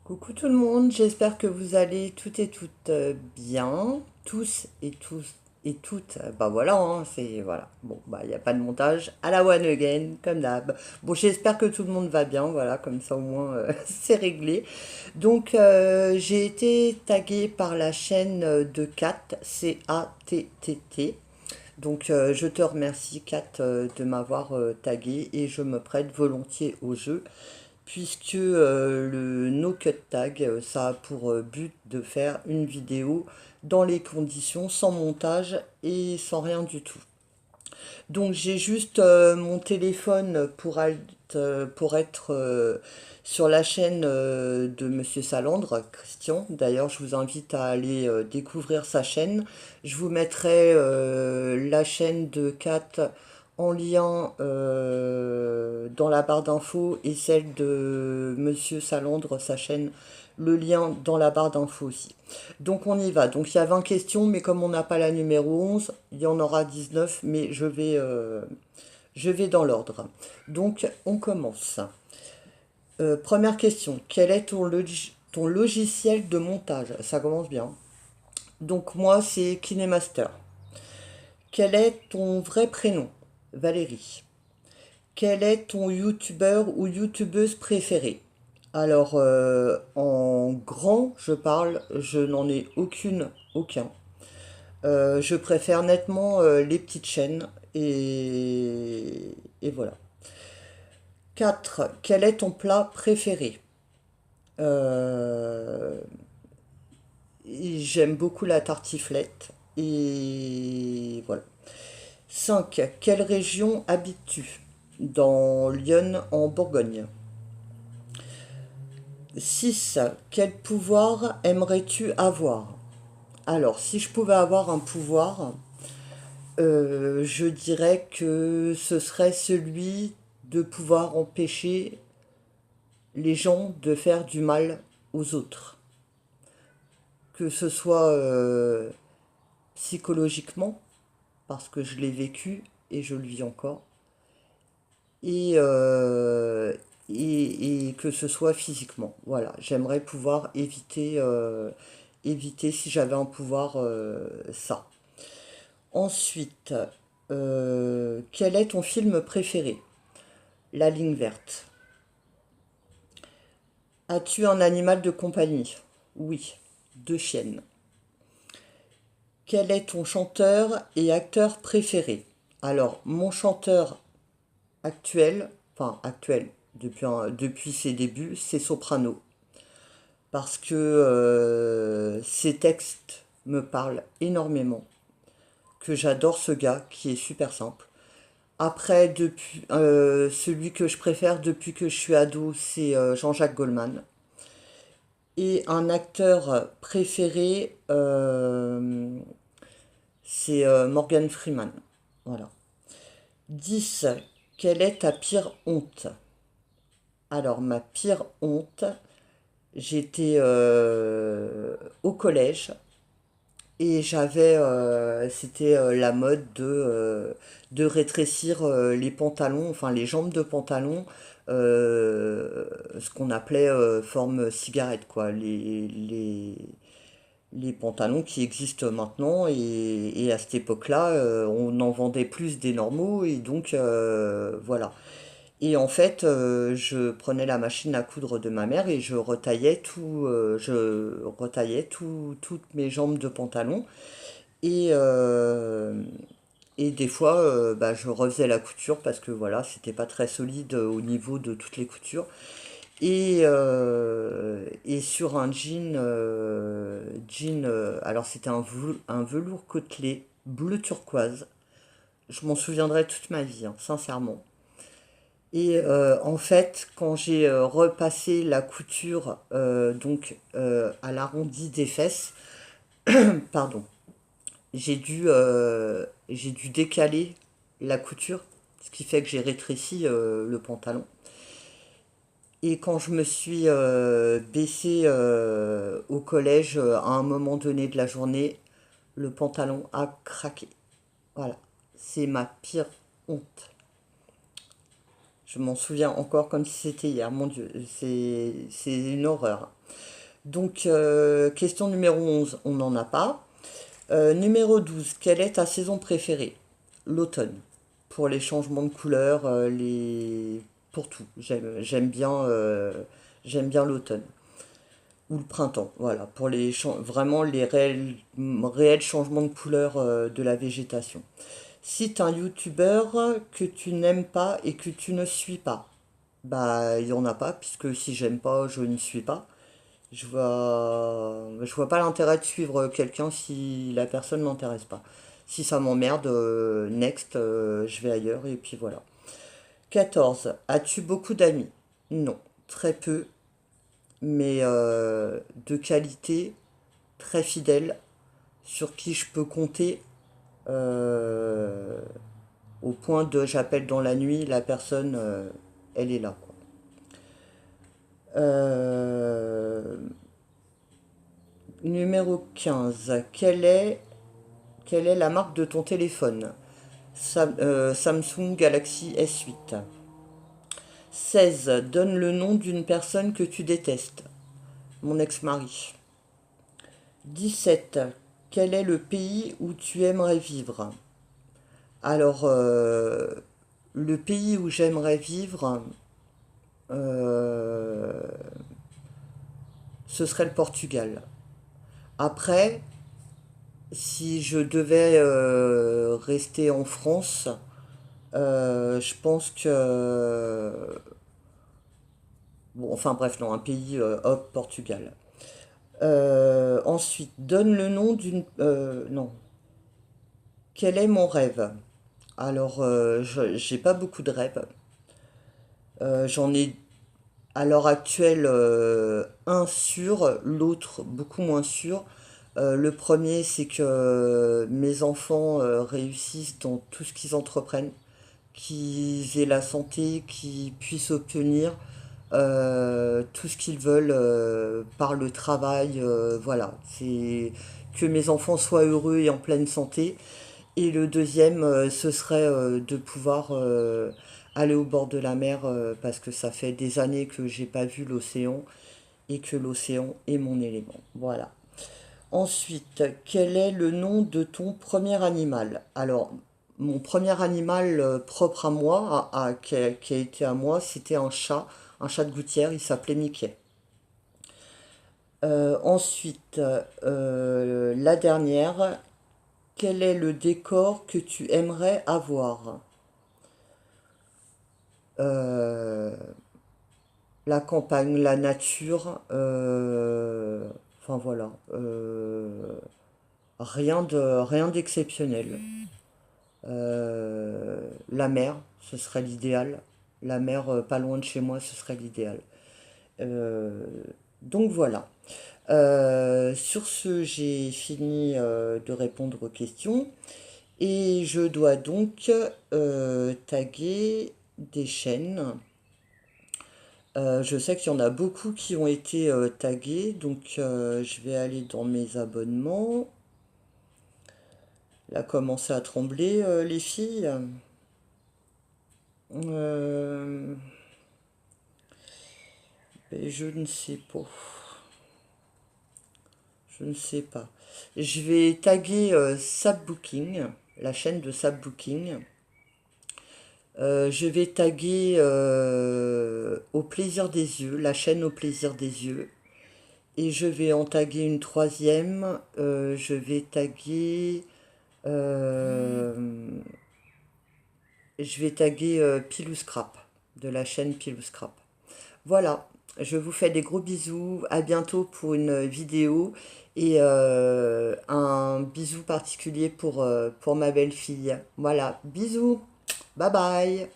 Coucou tout le monde, j'espère que vous allez toutes et toutes bien, tous et toutes, bah voilà, hein, c'est voilà, bon bah il n'y a pas de montage à la one again comme d'hab. Bon j'espère que tout le monde va bien, voilà, comme ça au moins c'est réglé. Donc j'ai été taguée par la chaîne de Cat, C-A-T-T-T. Donc je te remercie Kat de m'avoir tagué et je me prête volontiers au jeu puisque le no cut tag, ça a pour but de faire une vidéo dans les conditions, sans montage et sans rien du tout. Donc j'ai juste mon téléphone pour être sur la chaîne de Monsieur Salandre, Christian. D'ailleurs, je vous invite à aller découvrir sa chaîne. Je vous mettrai la chaîne de Kat en lien dans la barre d'infos et celle de Monsieur Salandre, sa chaîne, le lien dans la barre d'infos aussi. Donc on y va. Donc il y a 20 questions, mais comme on n'a pas la numéro 11, il y en aura 19, mais je vais dans l'ordre. Donc on commence. Première question. Quel est ton logiciel de montage? Ça commence bien. Donc moi c'est KineMaster. Quel est ton vrai prénom? Valérie. Quel est ton youtubeur ou youtubeuse préférée? Alors, en grand, je parle, je n'en ai aucun. Je préfère nettement les petites chaînes et voilà. 4. Quel est ton plat préféré? Euh, J'aime beaucoup la tartiflette et voilà. 5. Quelle région habites-tu? Dans Lyon en Bourgogne. 6. Quel pouvoir aimerais-tu avoir? Alors, si je pouvais avoir un pouvoir, je dirais que ce serait celui de pouvoir empêcher les gens de faire du mal aux autres. Que ce soit psychologiquement, parce que je l'ai vécu et je le vis encore, et, euh, et que ce soit physiquement. Voilà, j'aimerais pouvoir éviter si j'avais un pouvoir ça. Ensuite, quel est ton film préféré? La ligne verte. As-tu un animal de compagnie? Oui, deux chiennes. Quel est ton chanteur et acteur préféré? Alors, mon chanteur actuel, enfin actuel, depuis ses débuts, c'est Soprano. Parce que ses textes me parlent énormément. Que j'adore ce gars qui est super simple. Après, celui que je préfère depuis que je suis ado, c'est Jean-Jacques Goldman. Et un acteur préféré, c'est Morgan Freeman. Voilà. 10. Quelle est ta pire honte? Alors, ma pire honte, j'étais au collège et c'était la mode de rétrécir les pantalons, enfin les jambes de pantalon, ce qu'on appelait forme cigarette, quoi, les pantalons qui existent maintenant et à cette époque-là, on en vendait plus des normaux et donc voilà. Et en fait, je prenais la machine à coudre de ma mère et je retaillais toutes mes jambes de pantalon et et des fois, bah, je refaisais la couture parce que voilà, c'était pas très solide au niveau de toutes les coutures. Et sur un alors c'était un velours côtelé bleu turquoise. Je m'en souviendrai toute ma vie, hein, sincèrement. Et en fait, quand j'ai repassé la couture à l'arrondi des fesses, pardon, j'ai dû décaler la couture, ce qui fait que j'ai rétréci le pantalon. Et quand je me suis baissée au collège, à un moment donné de la journée, le pantalon a craqué. Voilà, c'est ma pire honte. Je m'en souviens encore comme si c'était hier. Mon Dieu, c'est une horreur. Donc, question numéro 11, on n'en a pas. Numéro 12, quelle est ta saison préférée? L'automne. Pour les changements de couleur, pour tout. J'aime bien l'automne. Ou le printemps, voilà. Pour vraiment les réels changements de couleur de la végétation. Cite un youtubeur que tu n'aimes pas et que tu ne suis pas. Bah, il n'y en a pas, puisque si j'aime pas, je ne suis pas. Je vois pas l'intérêt de suivre quelqu'un si la personne ne m'intéresse pas. Si ça m'emmerde, next, je vais ailleurs et puis voilà. 14. As-tu beaucoup d'amis? Non, très peu, mais de qualité, très fidèles, sur qui je peux compter euh, au point de j'appelle dans la nuit, la personne, elle est là, quoi. Euh, Numéro 15. Quelle est la marque de ton téléphone? Samsung Galaxy S8. 16. Donne le nom d'une personne que tu détestes. Mon ex-mari. 17. Quel est le pays où tu aimerais vivre? Alors, le pays où j'aimerais vivre, euh, ce serait le Portugal. Après, si je devais rester en France, je pense que... Bon, enfin bref, non, un pays, hop, Portugal. Ensuite, donne le nom d'une... non. Quel est mon rêve? Alors, j'ai pas beaucoup de rêves. J'en ai à l'heure actuelle un sûr, l'autre beaucoup moins sûr. Le premier, c'est que mes enfants réussissent dans tout ce qu'ils entreprennent, qu'ils aient la santé, qu'ils puissent obtenir tout ce qu'ils veulent par le travail. Voilà, c'est que mes enfants soient heureux et en pleine santé. Et le deuxième, ce serait de pouvoir aller au bord de la mer parce que ça fait des années que j'ai pas vu l'océan et que l'océan est mon élément. Voilà. Ensuite, quel est le nom de ton premier animal? Alors, mon premier animal propre à moi, qui a été à moi, c'était un chat de gouttière, il s'appelait Mickey. Ensuite, la dernière, quel est le décor que tu aimerais avoir? Euh, la campagne, la nature, enfin voilà, rien d'exceptionnel. La mer, ce serait l'idéal. La mer pas loin de chez moi, ce serait l'idéal. Euh, donc voilà. Sur ce, j'ai fini de répondre aux questions et je dois donc taguer des chaînes. Je sais qu'il y en a beaucoup qui ont été tagués, donc je vais aller dans mes abonnements. Là, commencez à trembler, les filles. Euh, je ne sais pas. Je ne sais pas. Je vais taguer Sabbooking, la chaîne de Sabbooking. Je vais taguer Au plaisir des yeux, la chaîne Au plaisir des yeux. Et je vais en taguer une troisième. Je vais taguer. euh, je vais taguer Pilou Scrap, de la chaîne Pilou Scrap. Voilà, je vous fais des gros bisous. À bientôt pour une vidéo. Et un bisou particulier pour ma belle-fille. Voilà, bisous. Bye bye.